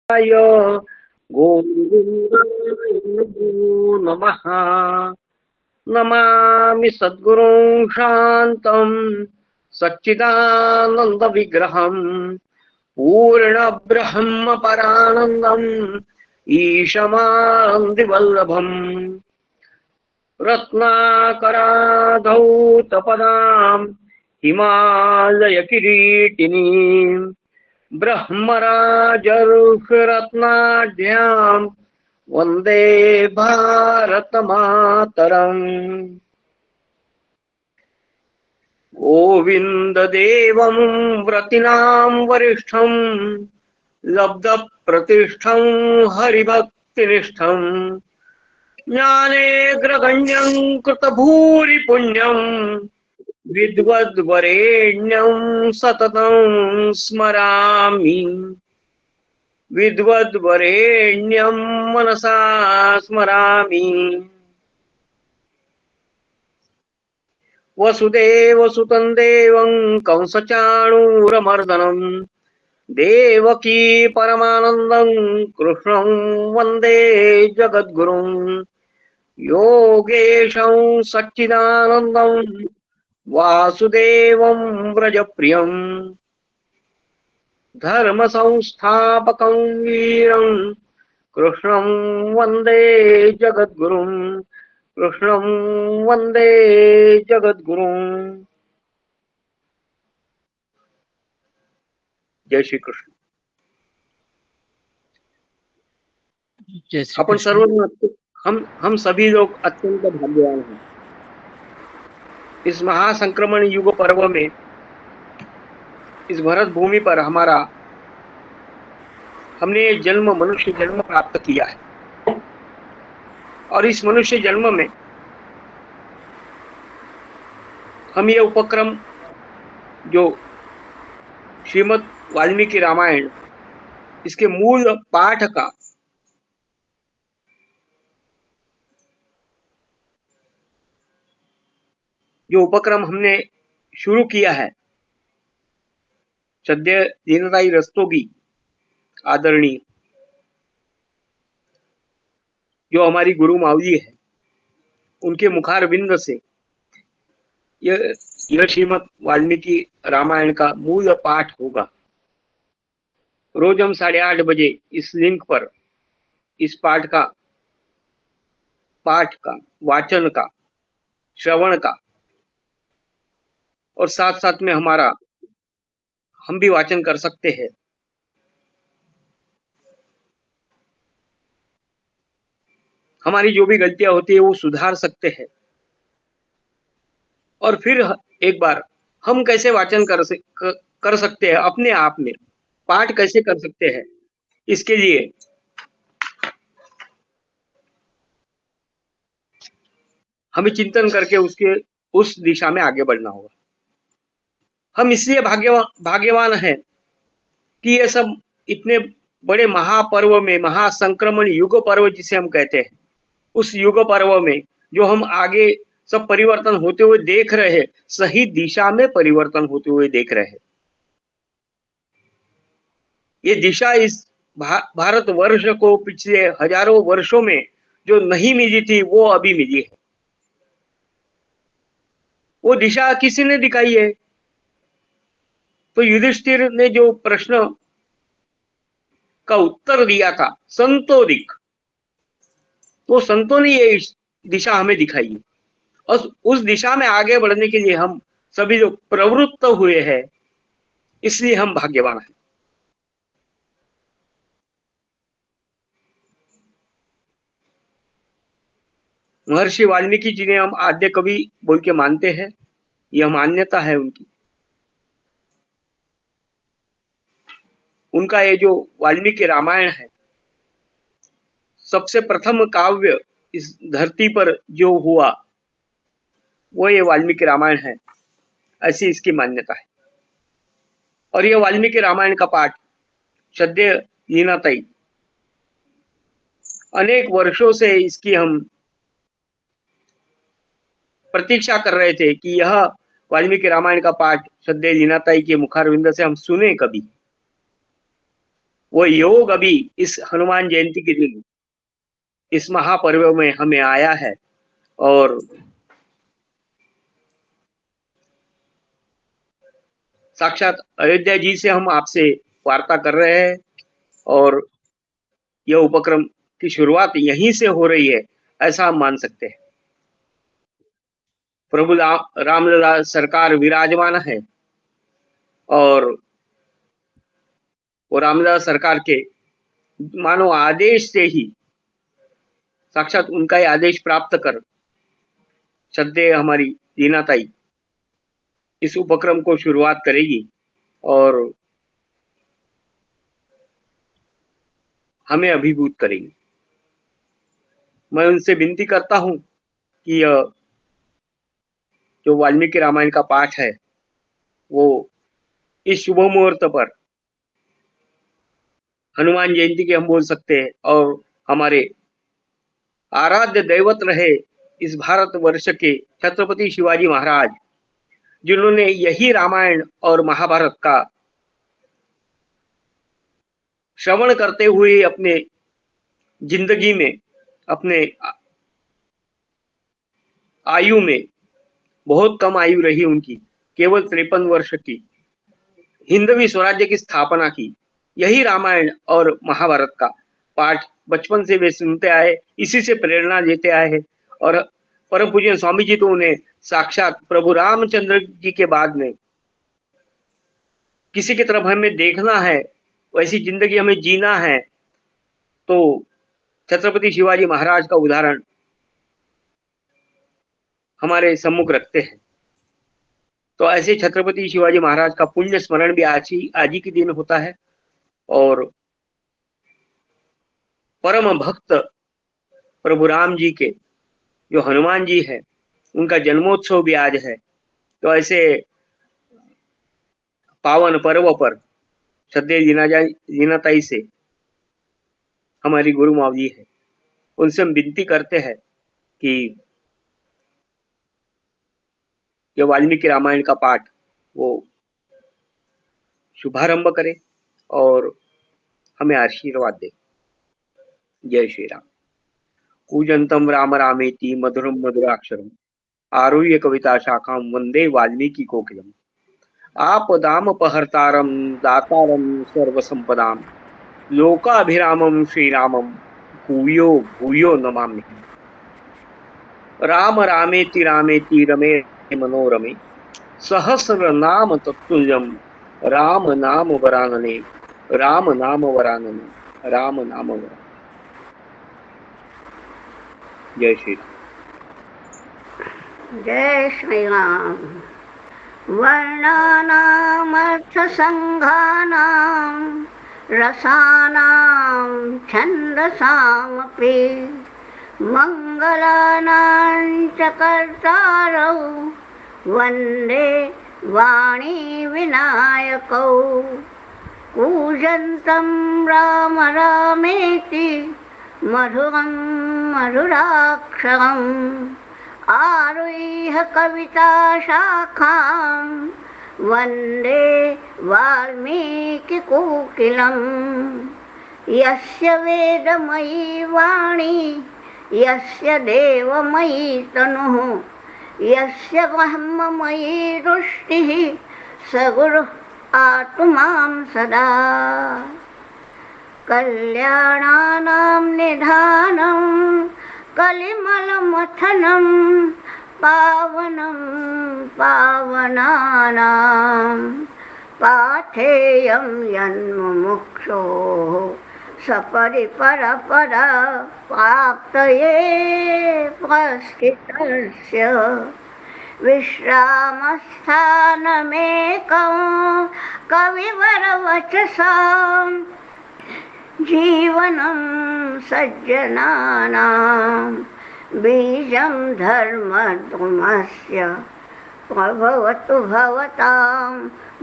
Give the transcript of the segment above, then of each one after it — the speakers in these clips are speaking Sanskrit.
गोविन्दाय नमो नमः। नमामि सद्गुरुं शान्तं सच्चिदानन्दविग्रहम् पूर्णब्रह्म परानन्दम् ईशमान्तिवल्लभम् रत्नाकराधौतपदाम् हिमालयकिरीटिनीम् ब्रह्मराजर्षिरत्नाढ्याम् वन्दे भारतमातरम्। गोविन्ददेवं व्रतीनां वरिष्ठं लब्धप्रतिष्ठं हरिभक्तिनिष्ठं ज्ञानेऽग्रगण्यं कृतभूरिपुण्यं विद्वद्वरेण्यं सततं स्मरामि। विद्वद्वरेण्यं मनसा स्मरामि। वसुदेवसुतं देवं कंसचाणूरमर्दनं देवकी परमानन्दं कृष्णं वन्दे जगद्गुरुं योगेशं सच्चिदानन्दं वासुदेवं व्रजप्रियं धर्मसंस्थापकं वीरं कृष्णं वन्दे जगद्गुरुं कृष्णं वन्दे जगद्गुरुं। जय श्री कृष्ण। जय श्री अपन कृष्ण। सर्व हम सभी लोग अत्यंत भाग्यवान हैं। इस महासंक्रमण युग पर्व में इस भरत भूमि पर हमने जन्म मनुष्य जन्म प्राप्त किया है और इस मनुष्य जन्म में हम ये उपक्रम जो श्रीमद् वाल्मीकि रामायण इसके मूल पाठ का जो उपक्रम हमने शुरू किया है, सद्य दीनताई रस्तोगी आदरणीय जो हमारी गुरु मावली है, उनके मुखारविंद से यह श्रीमद् वाल्मीकि रामायण का मूल पाठ होगा। रोज हम 8:30 बजे इस लिंक पर इस पाठ का वाचन का श्रवण का और साथ साथ में हम भी वाचन कर सकते हैं। हमारी जो भी गलतियां होती है वो सुधार सकते हैं और फिर एक बार हम कैसे वाचन कर सकते हैं, अपने आप में पाठ कैसे कर सकते हैं, इसके लिए हमें चिंतन करके उस दिशा में आगे बढ़ना होगा। हम इसलिए भाग्यवान हैं कि ये सब इतने बड़े महापर्व में, महासंक्रमण युग पर्व जिसे हम कहते हैं, उस युग पर्व में जो हम आगे सब परिवर्तन होते हुए देख रहे हैं, सही दिशा में परिवर्तन होते हुए देख रहे हैं। ये दिशा इस भारत वर्ष को पिछले हजारों वर्षों में जो नहीं मिली थी वो अभी मिली है। वो दिशा किसी ने दिखाई है। तो युधिष्ठिर ने जो प्रश्न का उत्तर दिया था संतोदिक, तो संतों ने ये दिशा हमें दिखाई है और उस दिशा में आगे बढ़ने के लिए हम सभी लोग प्रवृत्त हुए हैं, इसलिए हम भाग्यवान हैं। महर्षि वाल्मीकि जी ने हम आद्य कवि बोल के मानते हैं, यह मान्यता है उनकी। उनका ये जो वाल्मीकि रामायण है, सबसे प्रथम काव्य इस धरती पर जो हुआ वो ये वाल्मीकि रामायण है, ऐसी इसकी मान्यता है। और ये वाल्मीकि रामायण का पाठ सद्य लीनाताई अनेक वर्षों से इसकी हम प्रतीक्षा कर रहे थे कि यह वाल्मीकि रामायण का पाठ सद्य लीनाताई के मुखारविंद से हम सुने कभी। वो योग अभी इस हनुमान जयंती के दिन इस महापर्व में हमें आया है। और साक्षात अयोध्या जी से हम आपसे वार्ता कर रहे हैं और यह उपक्रम की शुरुआत यहीं से हो रही है, ऐसा हम मान सकते हैं। प्रभु रामलला सरकार विराजमान है और वो रामलला सरकार के मानो आदेश से ही, साक्षात उनका ही आदेश प्राप्त कर श्रद्धेय हमारी दीनाताई इस उपक्रम को शुरुआत करेगी और हमें अभिभूत करेगी। मैं उनसे विनती करता हूं कि जो वाल्मीकि रामायण का पाठ है वो इस शुभ मुहूर्त पर, हनुमान जयंती के हम बोल सकते हैं, और हमारे आराध्य दैवत रहे इस भारत वर्ष के छत्रपति शिवाजी महाराज, जिन्होंने यही रामायण और महाभारत का श्रवण करते हुए अपने जिंदगी में, अपने आयु में, बहुत कम आयु रही उनकी, केवल 53 वर्ष की, हिंदवी स्वराज्य की स्थापना की। यही रामायण और महाभारत का पाठ बचपन से वे सुनते आए, इसी से प्रेरणा लेते आए हैं। और परम पूज्य स्वामी जी तो उन्हें साक्षात प्रभु रामचंद्र जी के बाद में किसी की तरफ हमें देखना है, वैसी जिंदगी हमें जीना है, तो छत्रपति शिवाजी महाराज का उदाहरण हमारे सम्मुख रखते हैं। तो ऐसे छत्रपति शिवाजी महाराज का पुण्य स्मरण भी आज ही के दिन होता है। और परम भक्त प्रभु राम जी के जो हनुमान जी है, उनका जन्मोत्सव भी आज है। तो ऐसे पावन पर्व पर श्रद्धेय दीनाताई से हमारी गुरु मावली है, उनसे हम विनती करते हैं कि ये वाल्मीकि रामायण का पाठ वो शुभारंभ करे और हमें आशीर्वाद दे। जय श्री राम। कूजंतम राम रामेति मधुरम मधुराक्षरम आरुह्य कविता शाखां वंदे वाल्मीकि कोकिलम। आपदामपहर्तारं दातारं सर्वसंपदां लोकाभिरामं श्रीरामं भूयो भूयो नमामि। राम रामेति रमे मनोरमे सहस्रनाम तत्तुल्यं राम नाम वरानने राम नाम वरानने राम नाम वरानने। जय श्री राम। जय श्री राम। वर्णानामर्थसङ्घानां रसानां छन्दसामपि मङ्गलानां च कर्तारौ वन्दे वाणी विनायकौ। कूजन्तं राम रामेति मधुरं मधुराक्षरम् आरुह्य कविता शाखां वन्दे वाल्मीकि कोकिलम्। यस्य वेदमयी वाणी यस्य देवमयी तनुः यस्य ब्रह्ममयी दृष्टिः स गुरुः आतु मां सदा। कल्याणानां निधानं कलिमलमथनं पावनं पावनानां पाथेयं यन्मुमुक्षोः सपरिपरपद प्राप्तये प्रस्थितस्य विश्रामस्थानमेकं कविवरवचसां जीवनं सज्जनानां बीजं धर्मद्रुमस्य प्रभवतु भवतां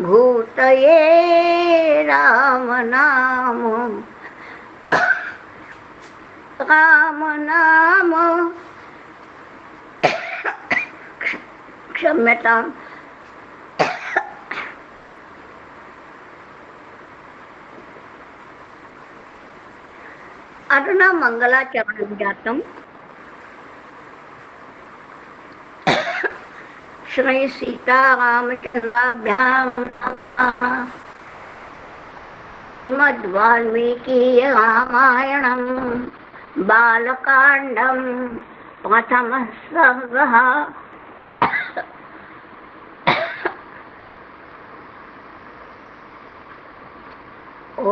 भूतये रामनाम क्षम्यताम्। अधुना मङ्गलाचरणं जातम्। श्री सीतारामचन्द्राभ्यां नमः। श्रीमद्वाल्मीकीय रामायणं बालकाण्डं प्रथमः सर्गः। ॐ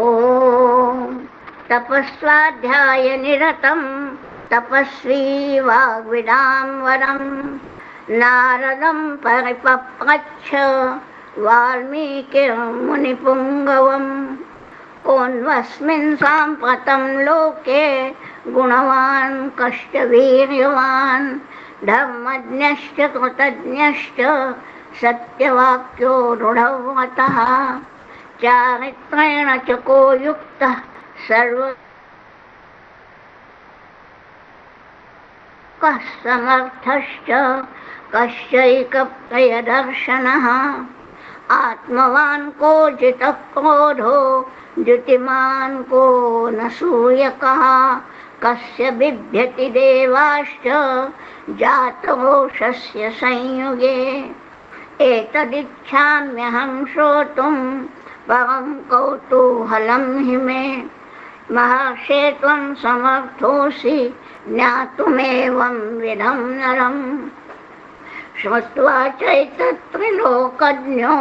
तपस्वाध्यायनिरतं तपस्वी वाग्विदाम्बरं नारदं परिपप्रच्छ वाल्मीकिर्मुनिपुङ्गवम् कोऽन्वस्मिन् साम्प्रतं लोके गुणवान् कश्च वीर्यवान् धर्मज्ञश्च कृतज्ञश्च सत्यवाक्यो दृढव्रतः चारित्रेण च को युक्तः सर्वकः समर्थश्च कश्चैकप्रियदर्शनः आत्मवान् को जितः क्रोधो द्युतिमान् को न सूयकः कस्य बिभ्यति देवाश्च जातरोषस्य संयुगे एतदिच्छाम्यहं श्रोतुं परं कौतूहलं हि मे महर्षे त्वं समर्थोऽसि ज्ञातुमेवं विधं नरम् श्रुत्वा चैतत्त्रिलोकज्ञो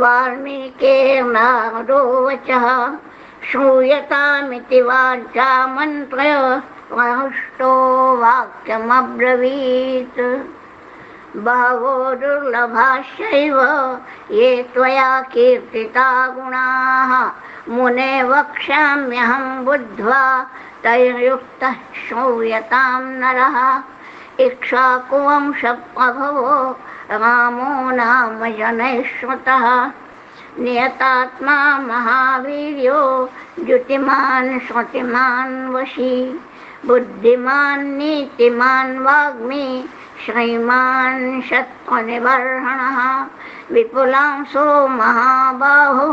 वाल्मीकिर्नारदो वचः श्रूयतामिति वाचा मन्त्रय प्रहृष्टो वाक्यमब्रवीत् बहवो दुर्लभाश्चैव ये त्वया कीर्तिता गुणाः मुने वक्ष्याम्यहं बुद्ध्वा तैर्युक्तः श्रूयतां नरः इक्ष्वाकुवंशप्रभवो रामो नाम जनैः श्रुतः नियतात्मा महावीर्यो द्युतिमान् श्रुतिमान् वशी बुद्धिमान् नीतिमान् वाग्मी श्रीमान् शत्रुनिबर्हणः विपुलांसो महाबाहो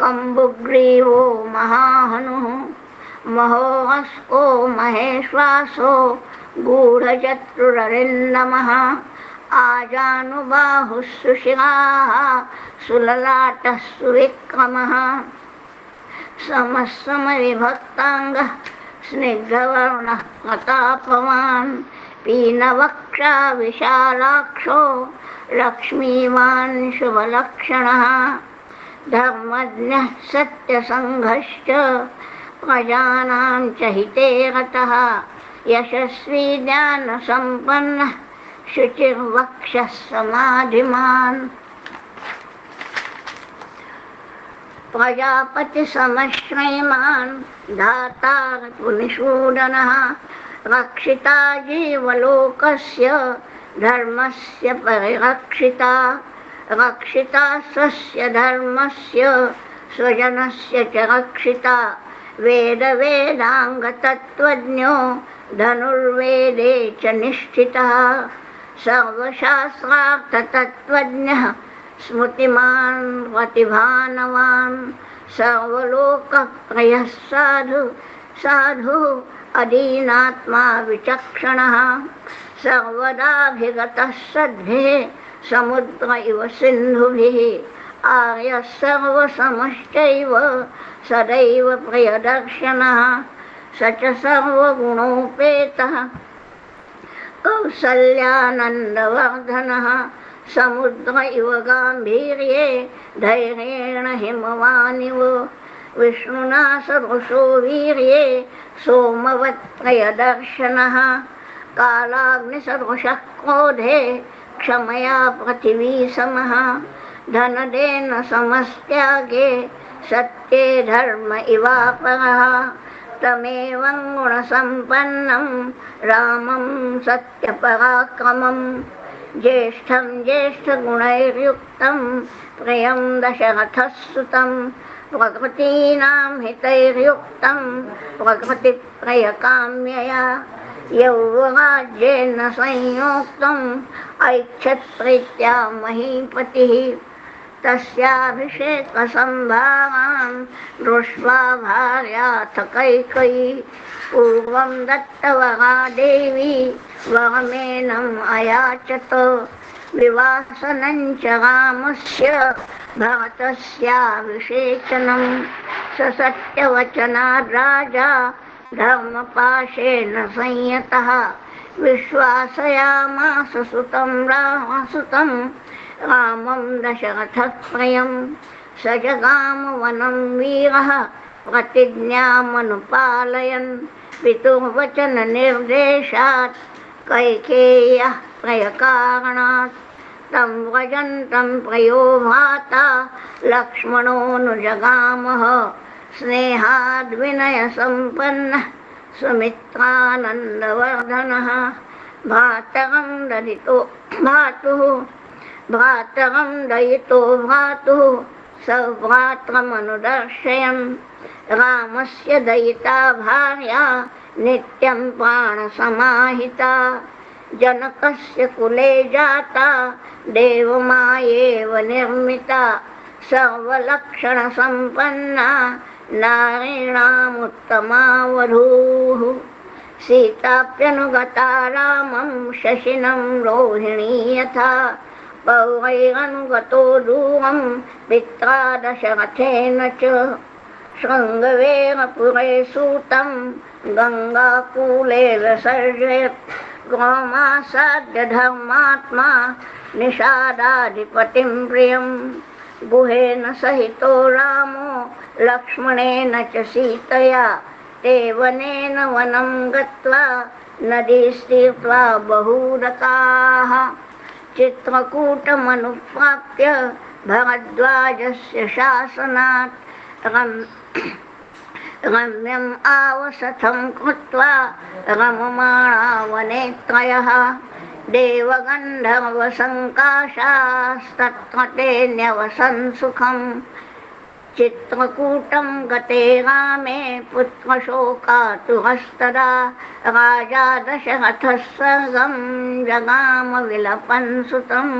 कम्बुग्रीवो महाहनुः महोहस्को महेश्वासो गूढचतुररिन्दमः आजानुबाहुः सुशिराः सुललाटः सुविक्रमः समः समविभक्ताङ्गः स्निग्धवर्णः प्रतापवान् पीनवक्षा विशालाक्षो लक्ष्मीवान् शुभलक्षणः धर्मज्ञः सत्यसङ्घश्च प्रजानां च हिते रतः यशस्वी ज्ञानसम्पन्नः शुचिर्वक्षः समाधिमान् प्रजापतिसमश्रयमान् धाता पुनिषूदनः रक्षिता जीवलोकस्य धर्मस्य परिरक्षिता रक्षिता स्वस्य धर्मस्य स्वजनस्य च रक्षिता वेदवेदाङ्गतत्त्वज्ञो धनुर्वेदे च निष्ठितः सर्वशास्त्रार्थतत्त्वज्ञः स्मृतिमान् प्रतिभानवान् सर्वलोकप्रियः साधुः अदीनात्मा विचक्षणः सर्वदाभिगतः सद्भिः समुद्र इव सिन्धुभिः आर्यः सर्वसमश्चैव सदैव प्रियदर्शनः स च सर्वगुणोपेतः कौसल्यानन्दवर्धनः समुद्र इव गाम्भीर्ये धैर्येण हिमवानिव विष्णुना सदृशो वीर्ये सोमवत्प्रियदर्शनः कालाग्निसदृशः क्रोधे क्षमया पृथिवी समः धनदेन समस्त्यागे सत्ये धर्म इवापरः तमेवं गुणसम्पन्नं रामं सत्यपराक्रमं ज्येष्ठं ज्येष्ठगुणैर्युक्तं प्रियं दशरथस्सुतं प्रकृतीनां हितैर्युक्तं प्रकृतिप्रियकाम्यया यौवराज्येन संयोक्तम् ऐच्छत्प्रीत्या महीपतिः तस्याभिषेकसंभारान् दृष्ट्वा भार्याथ कैकेयी पूर्वं दत्तवरा देवी वरमेनम् अयाचत विवासनं च रामस्य भरतस्याभिषेचनं स सत्यवचनाद् राजा धर्मपाशेन संयतः विश्वासयामास सुतं रामं दशरथप्रियं स जगाम वनं वीरः प्रतिज्ञामनुपालयन् पितुर्वचन निर्देशात् कैकेय्याः प्रियकारणात् तं व्रजन्तं प्रियो भ्राता लक्ष्मणोऽनुजगामः स्नेहाद्विनयसम्पन्नः सुमित्रानन्दवर्धनः भ्रातरं दयितो भ्रातुः सौभ्रात्रमनुदर्शयन् रामस्य दयिता भार्या नित्यं प्राणसमाहिता जनकस्य कुले जाता देवमायेव निर्मिता सर्वलक्षणसम्पन्ना नारीणामुत्तमा वधूः सीताप्यनुगता रामं शशिनं रोहिणी यथा पौरैरनुगतो दूरं पित्रा दशरथेन च शृङ्गवेरपुरे सूतं गङ्गाकूले विसर्जयत् गोमासाद्य धर्मात्मा निषादाधिपतिं प्रियं गुहेन सहितो रामो लक्ष्मणेन च सीतया ते वनेन वनं गत्वा नदीस्तीर्त्वा बहूदकाः चित्रकूटमनुप्राप्य भरद्वाजस्य शासनात् रम्यम् आवसथं कृत्वा रममाणा वने त्रयः देवगन्धर्वसङ्काशास्तत्र ते न्यवसन् सुखम् चित्रकूटं गते रामे पुत्रशोकातुरस्तदा राजा दशरथः सर्गं जगाम विलपन् सुतम्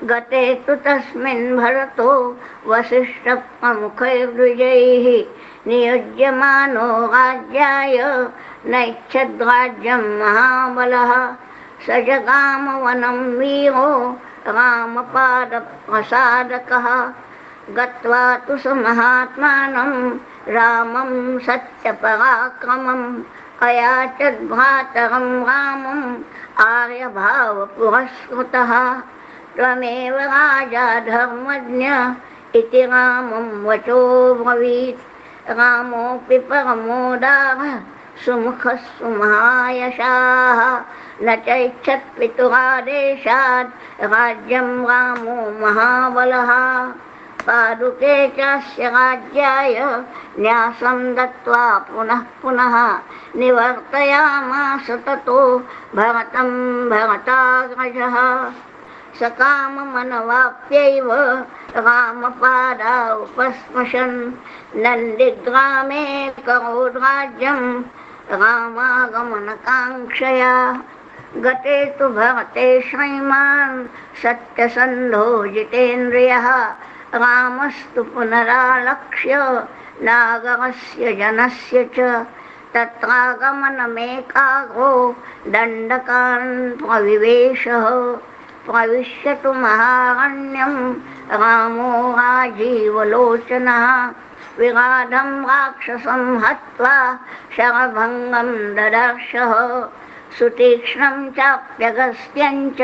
गते तु तस्मिन् भरतो वसिष्ठप्रमुखैर्द्विजैः नियुज्यमानो राज्याय नैच्छद्राज्यं महाबलः स जगाम वनं वीरो रामपादप्रसादकः गत्वा तु स महात्मानं रामं सत्यपराक्रमम् अयाचद्भ्रातरं रामम् आर्यभावपुरस्कृतः त्वमेव राजा धर्मज्ञ इति रामं वचो ब्रवीत् रामोऽपि परमोदारः सुमुखः सुमहायशाः न चैच्छत् पितुरादेशात् राज्यं रामो महाबलः पादुके चास्य राज्याय न्यासं दत्त्वा पुनः पुनः निवर्तयामास ततो भरतं भरताग्रजः सकाममनवाप्यैव रामपादा उपस्पशन् नन्दिग्रामे करोद्राज्यं रामागमनकाङ्क्षया गते तु भरते श्रीमान् सत्यसन्धो जितेन्द्रियः रामस्तु पुनरालक्ष्य नागरस्य जनस्य च तत्रागमनमेकाग्रो दण्डकान् प्रविवेशः प्रविश्यतु महारण्यं रामो राजीवलोचनः विराधं राक्षसं हत्वा शरभङ्गं ददर्शः सुतीक्ष्णं चाप्यगस्त्यं च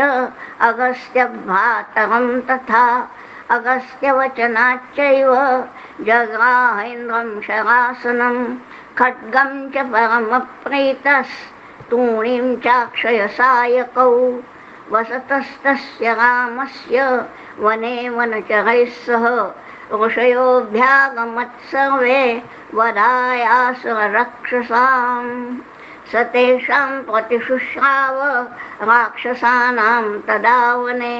अगस्त्यभ्रातरं तथा अगस्त्यवचनाच्चैव जग्राहेन्द्रं शरासनं खड्गं च परमप्रीतस्तूणीं चाक्षयसायकौ वसतस्तस्य रामस्य वने वनचरैः सह ऋषयोऽभ्यागमत् सर्वे वधायासुरराक्षसाम् स तेषां प्रतिशुश्राव राक्षसानां तदा वने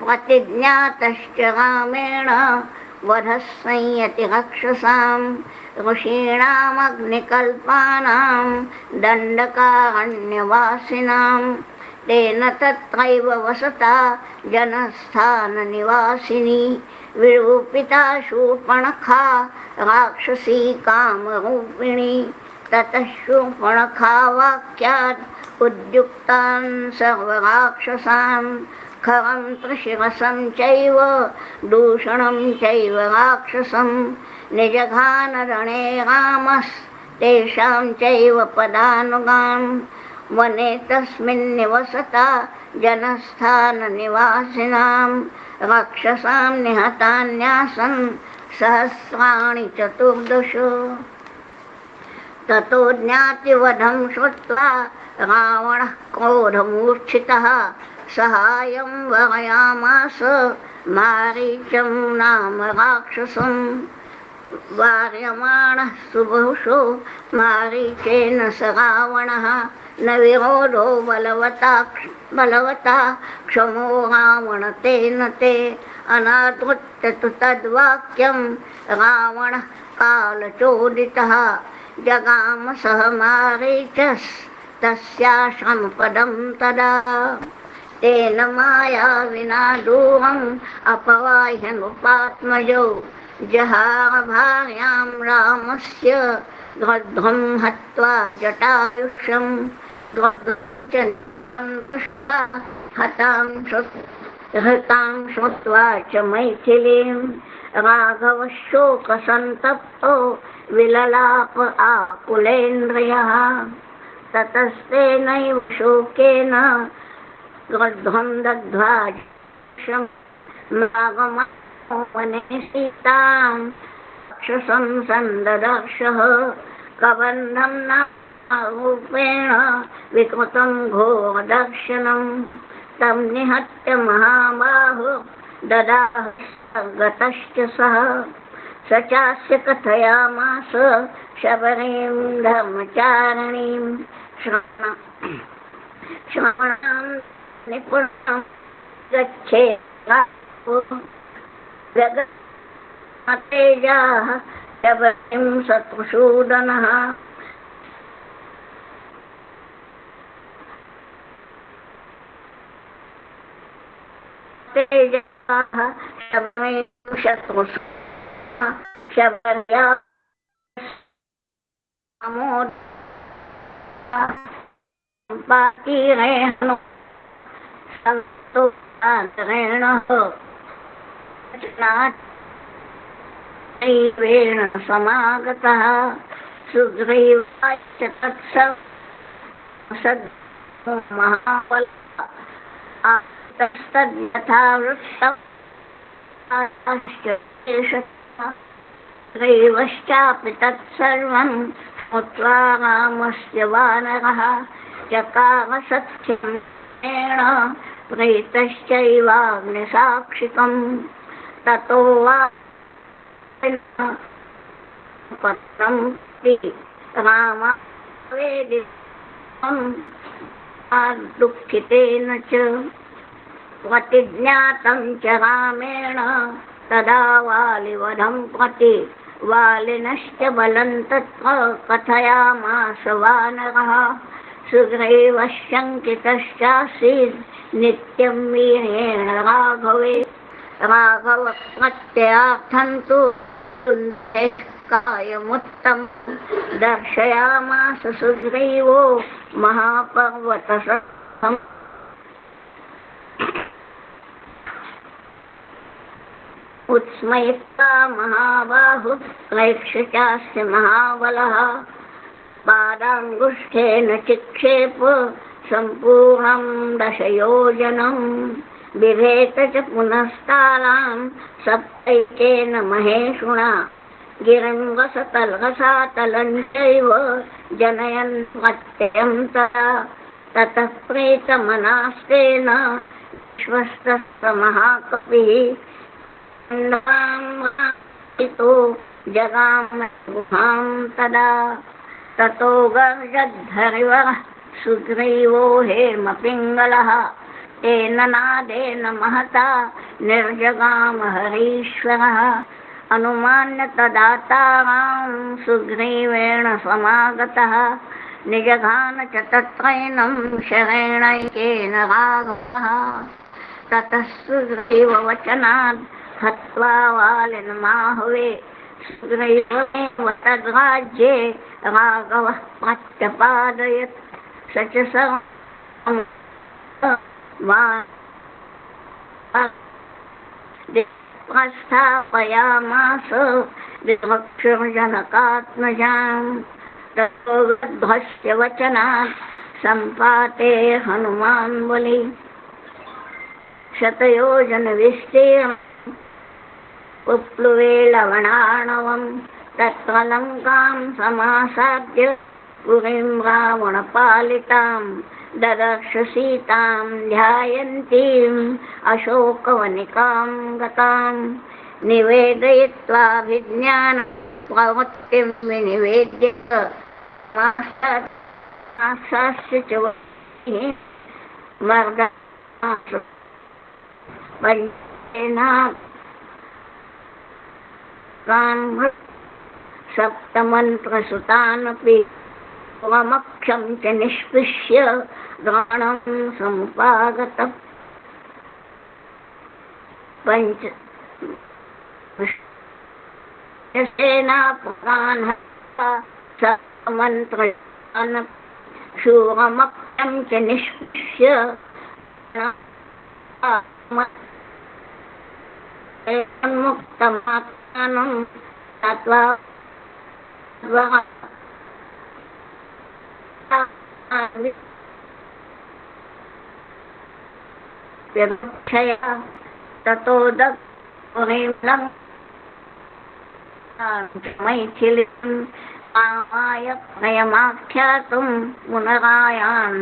प्रतिज्ञातश्च रामेण वधः संयति राक्षसां ऋषीणामग्निकल्पानां दण्डकारण्यवासिनां तेन तत्रैव वसता जनस्थाननिवासिनी विरूपिता शूर्पणखा राक्षसी कामरूपिणी। ततः शूर्पणखा वाक्यात् उद्युक्तान् सर्वराक्षसान् खरं त्रिशिरसं चैव दूषणं चैव राक्षसं निजघान रणे रामस्तेषां चैव पदानुगान्। वने तस्मिन् निवसता जनस्थाननिवासिनां राक्षसां निहतान्यासन् सहस्राणि चतुर्दश। ततो ज्ञातिवधं श्रुत्वा रावणः क्रोधमूर्छितः सहायं वरयामास मारीचं नाम राक्षसं। वार्यमाणः सुबहुषो मारीचेन स रावणः न विरोधो बलवता क्षमो रावण तेन ते। अनादृत्य तु तद्वाक्यं रावणः कालचोदितः जगाम सह मारीचस्तस्याश्रमपदं तदा। तेन माया विना दूरम् अपवाह्य नृपात्मजौ जहार भार्यां रामस्य गृध्रं हत्वा जटायुषं। हतां श्रुत्वा च मैथिलीं राघवः शोकसन्तप्तो विललाप आकुलेन्द्रियः। ततस्तेनैव शोकेन गृध्रं दग्ध्वा वने सीतां राक्षसं सन्ददर्शः। कबन्धं नामरूपेण विकृतं घोरदर्शनं तं निहत्य महाबाहो ददाह गतश्च सः। स चास्य कथयामास शबरीं धर्मचारिणीं श्रवणां निपुणं जगत्तेजाः शबरीं शत्रुसूदनः। तेजाः शबरीं शत्रुसूदनः शबर्या पातीरेण संतोषेण दैवेण समागतः सुग्रीवाच्च तत्सव महाबल तस्तद्यथा वृत्तम् ग्रीवश्चापि तत्सर्वं मुक्त्वा रामस्य वानरः चकार सत्यं प्रीतश्चैवाग्निसाक्षिकं। ततो वा पत्रं रामावेदितं दुःखितेन च प्रतिज्ञातं च रामेण तदा वालिवधं प्रति। वालिनश्च बलं तत्र कथयामास वानरः सुग्रीवशङ्कितश्चासीत् नित्यं वीर्येण राघवे। राघव प्रत्ययार्थं तु कायमुत्तमं दर्शयामास सुग्रीवो महापर्वतसमम्। उत्स्मयित्वा महाबाहुः क्लैक्ष्य महाबलः पादाङ्गुष्ठेन चिक्षेप सम्पूर्णं दशयोजनं। बिभेत च पुनस्तालां सप्तैकेन महेशुना गिरिं वसतलरसातलं चैव जनयन् प्रत्ययं तदा। ततः प्रीतमनास्तेन विश्वस्तः महाकपिः जगाम गुहां तदा। ततो गर्जद्धरिवः सुग्रीवो हेमपिङ्गलः तेन नादेन महता निर्जगाम हरीश्वरः। अनुमान्य तदा तारां सुग्रीवेण समागतः निजघान च तत्रैनं शरेणैकेन राघवः। ततः सुग्रीववचनात् हत्वा वालिनमाहवे सुग्रीवमेव तद्राज्ये राघवः प्रत्यपादयत् स च सर्वं प्रस्थापयामास विवक्षुर्जनकात्मजाम् ततो वृद्धस्य वचनात् सम्पाते हनुमान् बलि शतयोजनविस्तीर्णम् उपप्लुवे लवणार्णवम् तत्र लङ्कां समासाद्य पुरीं रावणपालितां ददर्श सीतां ध्यायन्तीम् अशोकवनिकां गतां निवेदयित्वाभिज्ञानं प्रवृत्तिं विनिवेद्य मासास्य च सप्तमन्त्रसुतानपि त्वमक्षं च निष्पृश्य द्रोणं समुपागतः सेनापकान् हत्वा सप्तमन्त्रसुतानपि शूरमक्षं च निष्पृश्य मुक्तमात्मानं तत्त्वा ततो मैथिलीं आय प्रणयमाख्यातुं पुनरायान्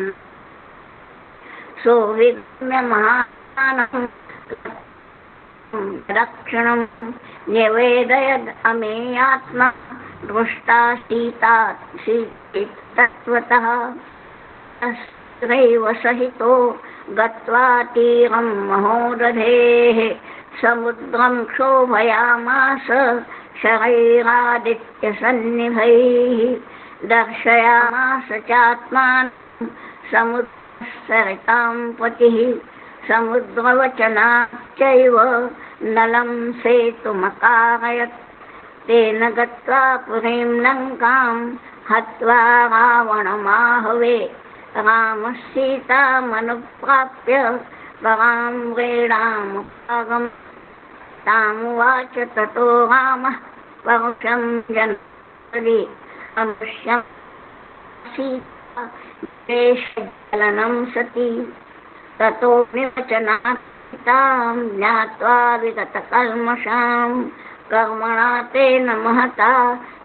सोविज्ञ महात्मानं दक्षिणं निवेदयद् अमेयात्मा दृष्टा सीता तत्त्वतः तत्रैव सहितो गत्वा तीरं महोदधेः समुद्रं क्षोभयामास शरैरादित्यसन्निभैः दर्शयामास चात्मानं समुद्रसरितां पतिः समुद्रवचनाच्चैव नलं सेतुमकारयत् तेन गत्वा पुरीं लङ्कां हत्वा रावणमाहवे रामः सीतामनुप्राप्य परां व्रीडामुपागम् तामुवाच ततो रामः परुषं जनपदि अमुष्यं सीता देशजलनं सती ततो विवचनातां ज्ञात्वा विगतकल्मषां कर्मणा तेन महता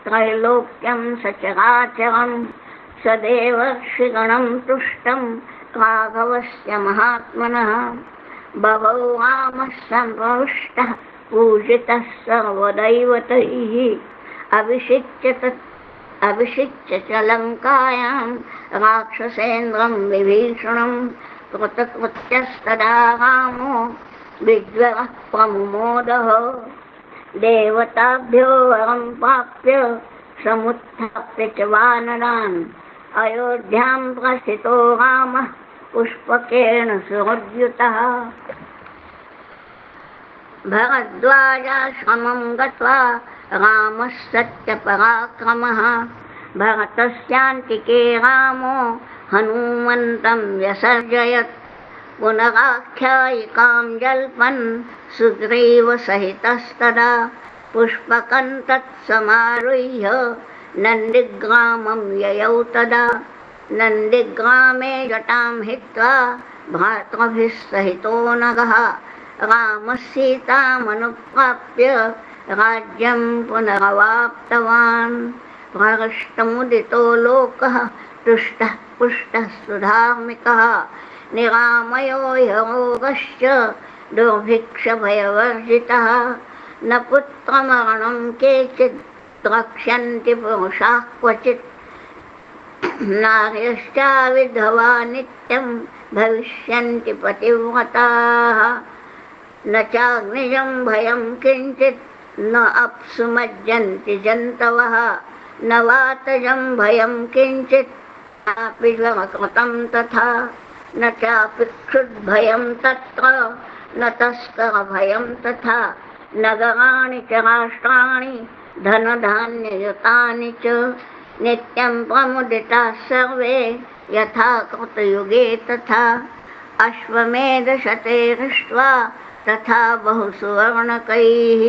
त्रैलोक्यं सचराचरं सदेवर्षिगणं तुष्टं राघवस्य महात्मनः बभौ रामः सम्पुष्टः पूजितः सर्वदैवतैः अभिषिच्य च लङ्कायां राक्षसेन्द्रं विभीषणं कृतकृत्यस्तदा रामो विज्वरः प्रमुमोदः देवताभ्यो वरं प्राप्य समुत्थाप्य च वानरान् अयोध्यां प्रस्थितो रामः पुष्पकेण सुहृद्युतः भरद्वाजाश्रमं गत्वा रामः सत्यपराक्रमः भरतस्यान्तिके रामो हनुमन्तं व्यसर्जयत् पुनराख्यायिकां जल्पन् सुग्रीवसहितस्तदा पुष्पकं तत्समारुह्य नन्दिग्रामं ययौ तदा नन्दिग्रामे जटां हित्वा भ्रातृभिः सहितो नगः रामः सीतामनुप्राप्य राज्यं पुनरवाप्तवान् भ्रष्टमुदितो लोकः तुष्टः पुष्टः सुधार्मिकः निरामयो ह्यरोगश्च दुर्भिक्षभयवर्जितः न पुत्रमरणं केचित् द्रक्ष्यन्ति पुरुषाः क्वचित् नार्यश्चा विधवा नित्यं भविष्यन्ति पतिव्रताः न चाग्निजं भयं किञ्चित् न अप्सु मज्जन्ति जन्तवः न वातजं भयं किञ्चित् नापि ज्वरकृतं तथा न चापि क्षुद्भयं तत्र न तस्करभयं तथा नगराणि च राष्ट्राणि धनधान्ययुतानि च नित्यं प्रमुदिताः सर्वे यथा कृतयुगे तथा अश्वमेधशते हृष्ट्वा तथा बहुसुवर्णकैः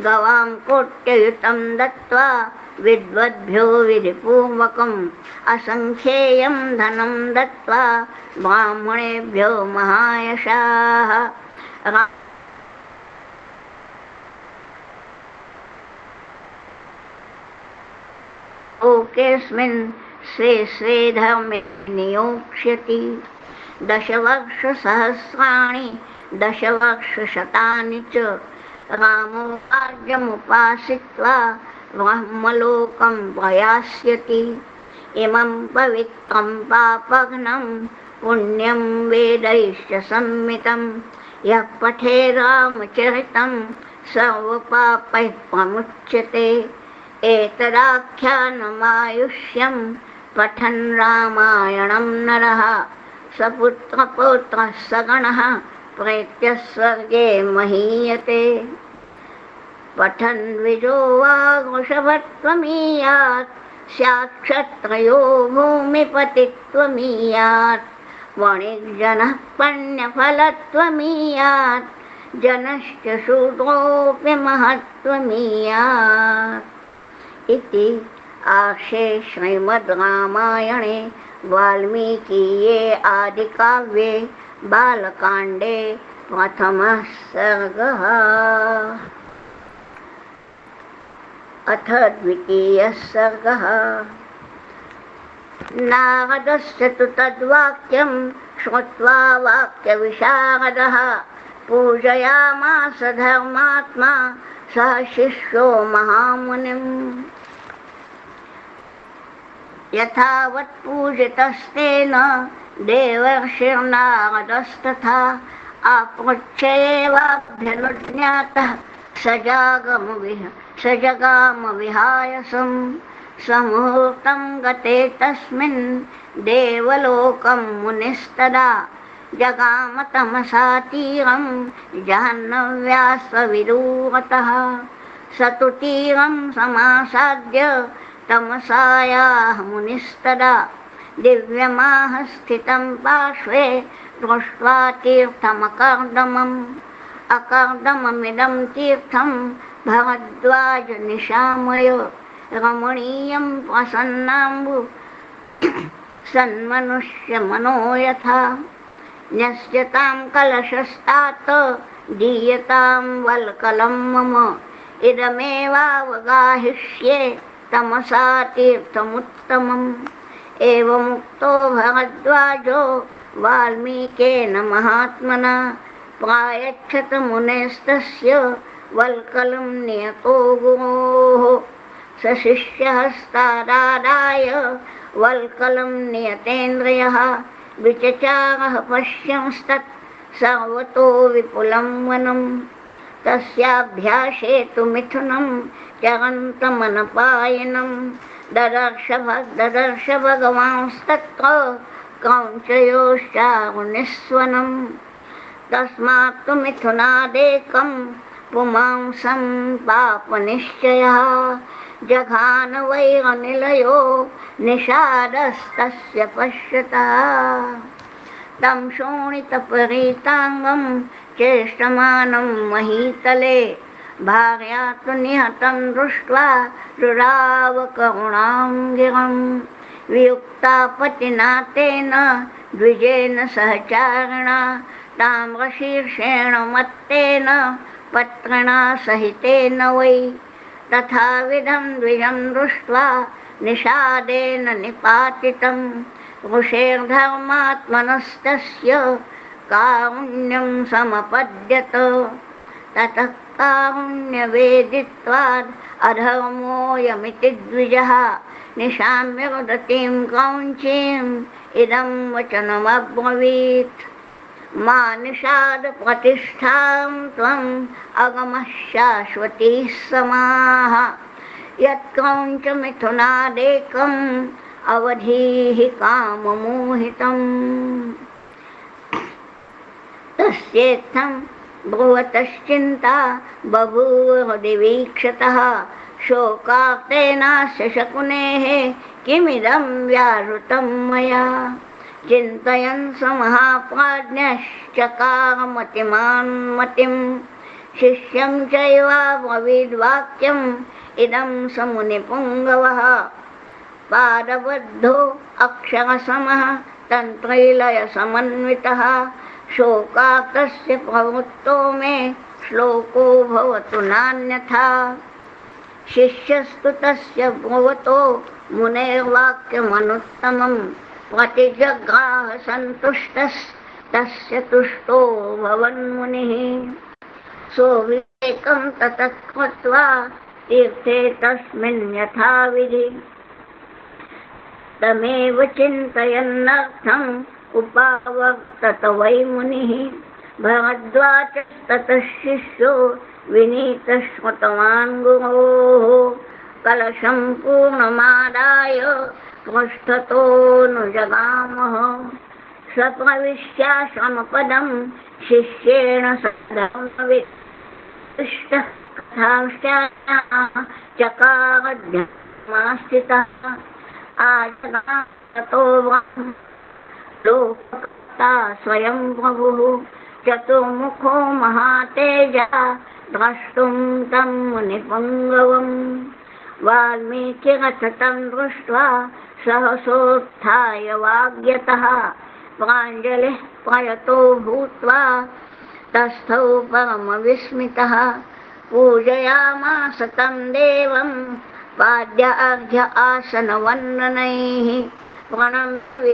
गवां कोट्ययुतं दत्त्वा विद्वद्भ्यो विधिपूर्वकम् असङ्ख्येयं धनं दत्त्वा ब्राह्मणेभ्यो महायशाः लोकेऽस्मिन् स्वे स्वे धर्मे नियोक्ष्यति दशवर्षसहस्राणि दशवर्षशतानि च रामो राज्यमुपासित्वा ब्रह्मलोकं प्रयास्यति इमं पवित्रं पापघ्नं पुण्यं वेदैश्च संमितं यः पठे रामचरितं सर्वपापैः प्रमुच्यते एतदाख्यानमायुष्यं पठन् रामायणं नरः सपुत्रपौत्रः सगणः प्रेत्य स्वर्गे महीयते पठन् विजो वागृषभत्वमीयात् स्यात् क्षत्रयो भूमिपतित्वमीयात् वणिज्जनः पुण्यफलत्वमीयात् जनश्च शूद्रोऽपि महत्त्वमीयात् इति आर्षे श्रीमद् रामायणे वाल्मीकीये आदिकाव्ये बालकाण्डे प्रथमः सर्गः। अथ द्वितीयः सर्गः। नारदस्य तु तद्वाक्यं श्रुत्वा वाक्यविशारदः पूजयामास धर्मात्मा सः शिष्यो महामुनिम्। यथावत् पूजितस्तेन देवर्षिर्नारदस्तथा आपृच्छेवाभ्यनुज्ञातः सजगाम विहायसं समुहूर्तं गते तस्मिन् देवलोकं मुनिस्तदा जगाम तमसा तीरं जाह्नव्यास्त्वविदूरतः स तु तीरं समासाद्य तमसायाः मुनिस्तदा दिव्यमाह स्थितं पार्श्वे दृष्ट्वा तीर्थमकर्दमम् अकर्दममिदं तीर्थं भरद्वाज निशामय रमणीयं प्रसन्नाम्बु सन्मनुष्यमनो यथा न्यस्यतां कलशस्तात् दीयतां वल्कलं मम इदमेवावगाहिष्ये तमसा तीर्थमुत्तमम्। एवमुक्तो भरद्वाजो वाल्मीकेन महात्मना प्रायच्छत मुनेस्तस्य वल्कलं नियतो गुरोः स शिष्यहस्तादादाय वल्कलं नियतेन्द्रियः विचचारः पश्यंस्तत् सर्वतो विपुलं वनं तस्याभ्यासे तु मिथुनं चरन्तमनपायनं ददर्श भगवांस्तत्र क्रौञ्चयोश्चारुनिस्वनं तस्मात् तु मिथुनादेकं पुमांसं पापनिश्चयः जघान वैरनिलयो निषादस्तस्य पश्यतः तं शोणितपरीताङ्गं चेष्टमानं महीतले भार्या तु निहतं दृष्ट्वा रुराव करुणां गिरम् वियुक्ता पतिना तेन द्विजेन सहचारिणा ताम्रशीर्षेण मत्तेन पत्रिणा सहितेन वै तथाविधं द्विजं दृष्ट्वा निषादेन निपातितं ऋषेर्धर्मात्मनस्तस्य कारुण्यं समपद्यत ततः कारुण्यवेदित्वाद् अधर्मोऽयमिति द्विजः निशाम्य रुदतीं क्रौञ्चीम् इदं वचनमब्रवीत् मा निषाद प्रतिष्ठां त्वम् अगमः शाश्वतीः समाः यत्क्रौञ्च मिथुनादेकम् अवधीः काममोहितम् तस्येत्थं भगवतश्चिन्ता बभूव हृदि वीक्षतः शोकार्तेनास्य शकुनेः किमिदं व्याहृतं मया चिन्तयन् स महाप्राज्ञश्चकार मतिमान्मतिं शिष्यं चैवाब्रवीद्वाक्यम् इदं स मुनिपुङ्गवः पादबद्धो अक्षरसमः तन्त्रैलयसमन्वितः शोकार्तस्य प्रवृत्तो मे श्लोको भवतु नान्यथा शिष्यस्तु तस्य भवतो मुनेर्वाक्यमनुत्तमं प्रतिजग्राह सन्तुष्टस्तस्य तुष्टो भवन्मुनिः सोविवेकं ततः कृत्वा तीर्थे तस्मिन् यथाविधि तमेव चिन्तयन्नर्थम् उपावर्तत वै मुनिः भरद्वाजस्ततः शिष्यो विनीतश्रुतवान् गुरोः कलशं पूर्णमादाय पृष्ठतोऽनुजगामः सप्रविश्याश्रमपदं शिष्येण सदविष्टः चकारध्यमास्थितः आजगातो लोककर्ता स्वयं प्रभुः चतुर्मुखो महातेजः द्रष्टुं तं मुनिपुङ्गवम् वाल्मीकिरथतं दृष्ट्वा सहसोत्थाय वाग्यतः प्राञ्जलिः प्रयतो भूत्वा तस्थौ परमविस्मितः पूजयामास तं देवं पाद्य अर्घ्य आसनवन्दनैः प्रणम्य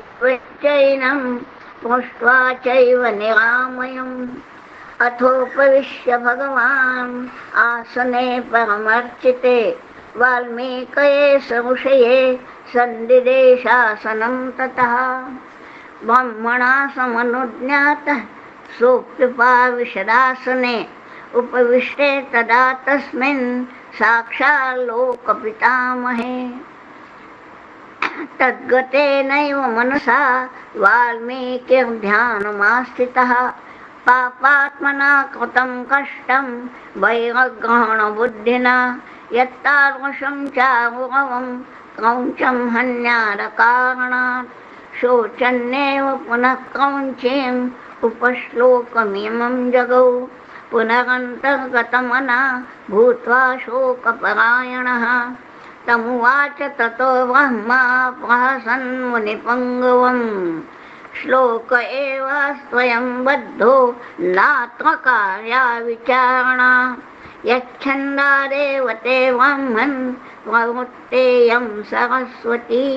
पृष्ट्वा चैव निरामयम् अथोपविश्य भगवान् आसने परमर्चिते वाल्मीकये ऋषये सन्दिदेशासनं ततः ब्रह्मणा समनुज्ञातः सोऽप्युपाविशदासने उपविष्टे तदा तस्मिन् साक्षाल्लोकपितामहे तद्गतेनैव मनसा वाल्मीकिर्ध्यानमास्थितः पापात्मना कृतं कष्टं वैरग्रहणबुद्धिना यत्तादृशं चारुरवं क्रौञ्चं हन्यादकारणात् शोचन्नेव पुनः क्रौञ्चीम् उपश्लोकमिमं जगौ पुनरन्तर्गतमना भूत्वा शोकपरायणः तमुवाच ततो ब्रह्मा प्रहसन् मुनिपुङ्गवम् श्लोक एवास्त्वयं बद्धो नात्र कार्या विचारणा यच्छन्दादेव ते ब्रह्मन् प्रवृत्तेयं सरस्वती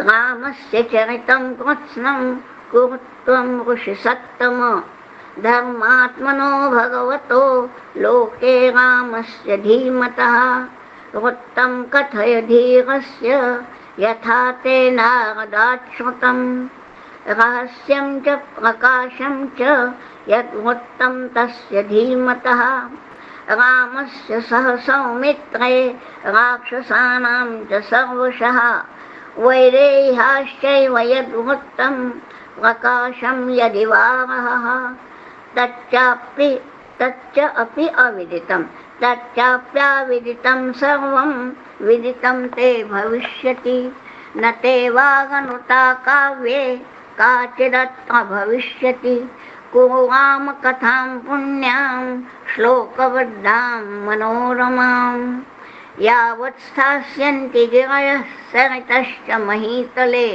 रामस्य चरितं कृत्स्नं कुरुत्वं ऋषिसत्तम धर्मात्मनो भगवतो लोके रामस्य धीमतः वृत्तं कथय धीरस्य यथा ते नारदात् श्रुतं रहस्यं च प्रकाशं च यद्वृत्तं तस्य धीमतः रामस्य सह सौमित्रे राक्षसानां च सर्वशः वैदेह्याश्चैव यद्वृत्तं प्रकाशं यदिवारः तच्च अपि अविदितं तच्चाप्याविदितं सर्वं विदितं ते भविष्यति न ते वागनुता काव्ये काचिदत्र भविष्यति कुरु रामकथां पुण्यां श्लोकबद्धां मनोरमां यावत् स्थास्यन्ति गिरयः सरितश्च महीतले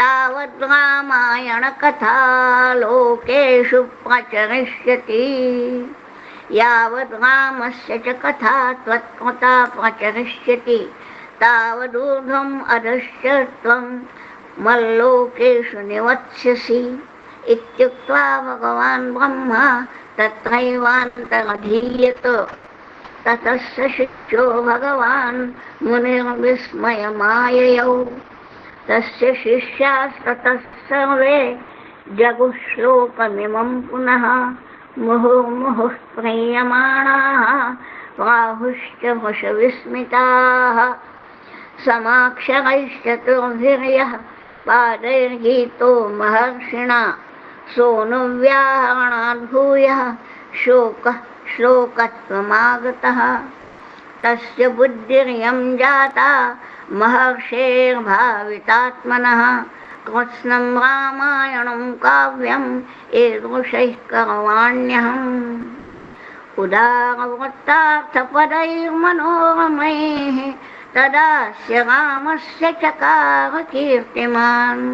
तावद् रामायणकथा लोकेषु प्रचरिष्यति यावद् रामस्य च कथा त्वत्कृता प्रचरिष्यति तावदूर्ध्वम् अधश्च त्वं मल्लोकेषु निवत्स्यसि इत्युक्त्वा भगवान् ब्रह्मा तत्रैवान्तरधीयत ततः स शिष्यो भगवान् मुनिर्विस्मयमाययौ तस्य शिष्यास्ततः सर्वे जगुश्लोकमिमं पुनः मुहुर्मुहुः प्रीयमाणाः प्राहुश्च वशविस्मिताः समाक्षरैश्चतुर्भिर्यः पादैर्गीतो महर्षिणा सोऽनुव्याहरणाद् भूयः शोकः श्लोकत्वमागतः तस्य बुद्धिरियं जाता महर्षेर्भावितात्मनः कृत्स्नं रामायणं काव्यम् ईदृशैः करवाण्यहम् उदारवृत्तार्थपदैर्मनोरमैः तदास्य रामस्य चकार कीर्तिमान्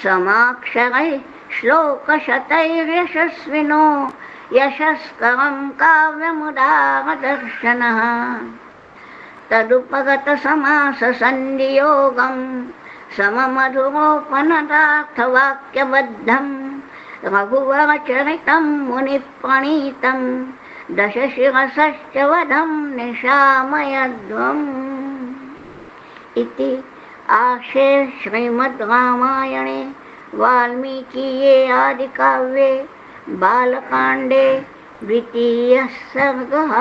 समाक्षरैः श्लोकशतैर्यशस्विनो यशस्करं काव्यमुदारदर्शनः तदुपगतसमाससन्धियोगं सममधुरोपनतार्थवाक्यबद्धं रघुवरचरितं मुनिप्रणीतं दशशिरसश्च वधं निशामयध्वम् इति आशे श्रीमद् रामायणे वाल्मीकीये आदिकाव्ये बालकांडे द्वितीयः सर्गः।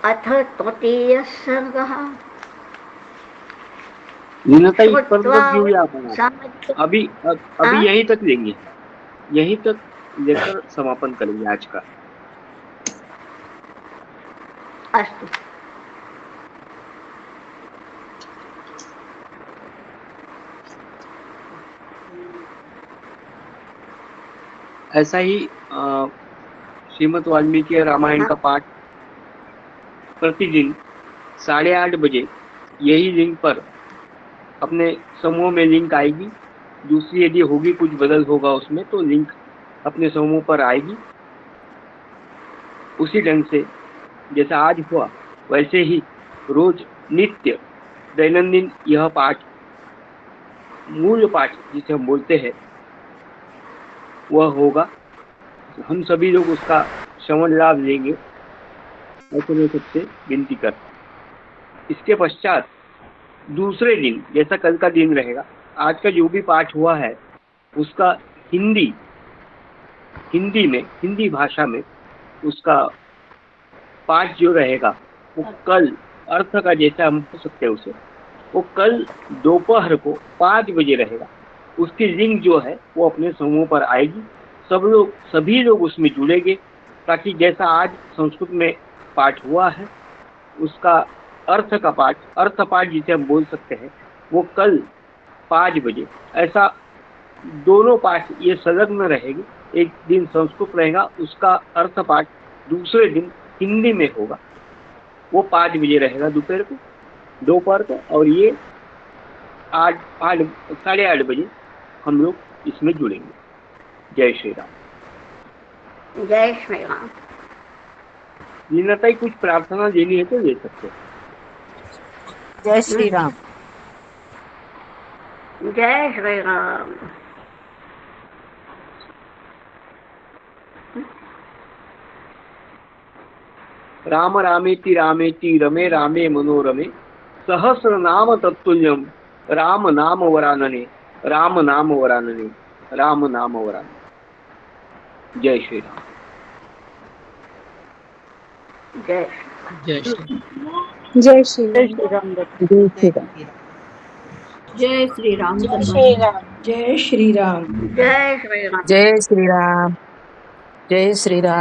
अथ तृतीयः सर्गः। अभी यहीं तक लेंगे, यहीं तक लेकर समापन करेंगे आज का। अस्तु। ऐसा ही श्रीमद् वाल्मीकि रामायण का पाठ प्रतिदिन 8:30 बजे यही लिंक पर अपने समूह में लिंक आएगी। दूसरी यदि होगी कुछ बदल होगा उसमें तो लिंक अपने समूह पर आएगी। उसी ढंग से जैसा आज हुआ वैसे ही रोज नित्य दैनंदिन यह पाठ, मूल पाठ जिसे हम बोलते हैं, वह होगा। हम सभी लोग उसका श्रवण लाभ लेंगे, ऐसे मैं सबसे विनती करता हूँ। इसके पश्चात दूसरे दिन जैसा कल का दिन रहेगा, आज का जो भी पाठ हुआ है उसका हिंदी भाषा में उसका पाठ जो रहेगा वो कल अर्थ का जैसा हम हो सकते हैं उसे, वो कल दोपहर को 5 बजे रहेगा। उसकी लिंक जो है वो अपने समूह पर आएगी। सभी लोग उसमें जुड़ेंगे ताकि जैसा आज संस्कृत में पाठ हुआ है उसका अर्थ पाठ जिसे हम बोल सकते हैं, वो कल 5 बजे, ऐसा दोनों पाठ ये संलग्न रहेगी। एक दिन संस्कृत रहेगा, उसका अर्थ पाठ दूसरे दिन हिंदी में होगा, वो 5 बजे रहेगा दोपहर को, और ये 8:30 बजे हम लोग इसमें जुड़ेंगे। जय श्री राम। जय श्री राम। लीनाताई कुछ प्रार्थना देनी है तो ले सकते हैं। जय श्री राम। जय श्री राम। राम रामेति रामेति रमे रामे मनोरमे सहस्रनाम तत्तुल्यम राम नाम वरानने राम नाम वरानने राम नाम वरानने। जय श्री राम। जय जय श्री जय श्री राम। जय श्री राम। जय श्री राम। जय श्री राम। जय श्री राम। जय श्री राम। जय श्री राम।